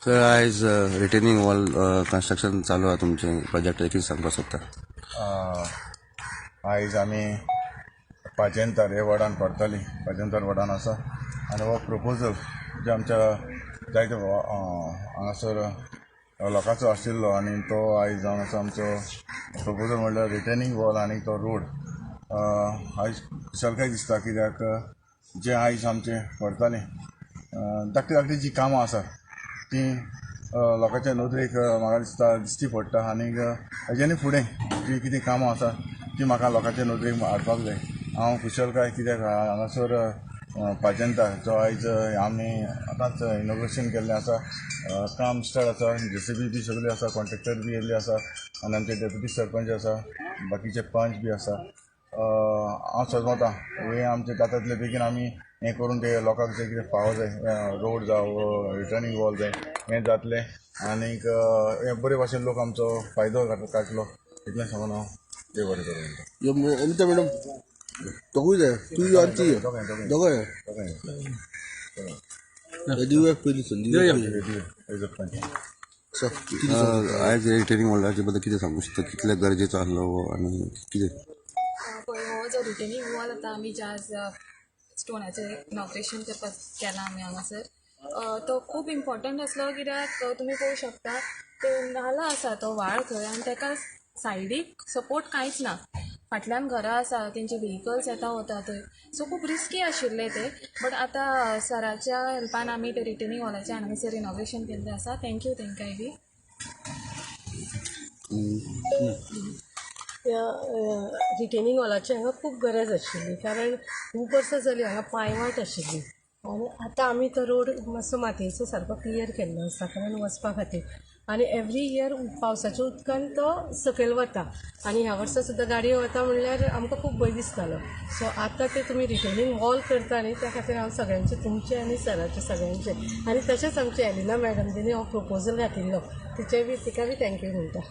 Sir आज retaining wall construction चालू आहे तुमचे प्रोजेक्ट किती सांगू शकता? आयज आमी पाजेंतर हे वॉर्डान पडटली पाजेंतर वॉर्डान आसा आनी हो प्रपोजल जे आमच्या जायते हांगासर लोकांचो आशिल्लो आनी तो आयज जावन आसा आमचो प्रपोजल म्हणल्यार रिटेनिंग वॉल आनी तो रोड आयज खुशालकाय दिसता कित्याक जे आयज आमचे पडटले धाकटी धाकटी जी कामां आसा ती लोकांच्या नदरेक म्हाका दिसता दिश्टी पडटा आनीक हेज्यानी फुडें जी कितें कामां आसा ती म्हाका लोकांच्या नदरेक हाडपाक जाय. हांव खुशालकाय कित्याक हांगासर पाजेंता जो आयज आमी आतांच इनॉग्रेशन केल्लें आसा काम स्टार्ट आसा JCB बी सगळे आसा कॉन्ट्रॅक्टर बी येयल्ले आसा आनी आमचे डेप्युटी सरपंच आसा बाकीचे पंच बी आसा. हांव सजमतां हे आमचे जाता तितले बेगीन आमी हें करून ते लोकांक जे कितें फावो जाय रोड जावं रिटर्निंग वॉल जाय हें जातलें आनीक हे बरे भाशेन लोक आमचो फायदो काडटलो इतलें सांगून हांव ते बरें करूं. अमिता मॅडम दोगूय जाय तू आनी दोगांय दिवया पयलीं आयज रिटेनिंग वॉलाचे बद्दल कितें सांगू शकता कितले गरजेचो आसलो आनी कितें हो जो रिटेनिंग वॉल आतां आमी ज्या स्टोनाचें इनॉग्रेशन करपाक केलां आमी हांगासर तो खूब इम्पॉर्टंट आसलो कित्याक तुमी पळोवंक शकता ते नालो आसा तो व्हाळ खंय आनी ताका सायडीक सपोर्ट कांयच ना फाटल्यान घरां आसा तेंचे व्हेहिकल्स येता वता थंय सो खूब रिस्की आशिल्ले ते बट आतां सराच्या हेल्पान आमी ते रिटेनिंग वॉलाचें हांगासर इनॉग्रेशन केल्लें आसा थँक्यू तांकांय बी. त्या रिटेनिंग वॉलाची हांगा खूब गरज आशिल्ली कारण खूब वर्सां जालीं हांगा पांयवाट आशिल्ली आनी आतां आमी तो रोड मातसो मातयेचो सारको क्लियर केल्लो आसा कारण वचपा खातीर आनी एवरी इयर पावसाच्या उदकान तो सकयल वता आनी ह्या वर्सा सुद्दां गाडयो वता म्हणल्यार आमकां खूब भंय दिसतालो सो आतां ते तुमी रिटेनिंग वॉल करता न्ही त्या खातीर हांव सगळ्यांचे तुमचे आनी सराचे सगळ्यांचे आनी तशेंच आमचे एलिना मॅडम जिणे हो प्रपोजल घातिल्लो तिका बी थँक्यू म्हणटा.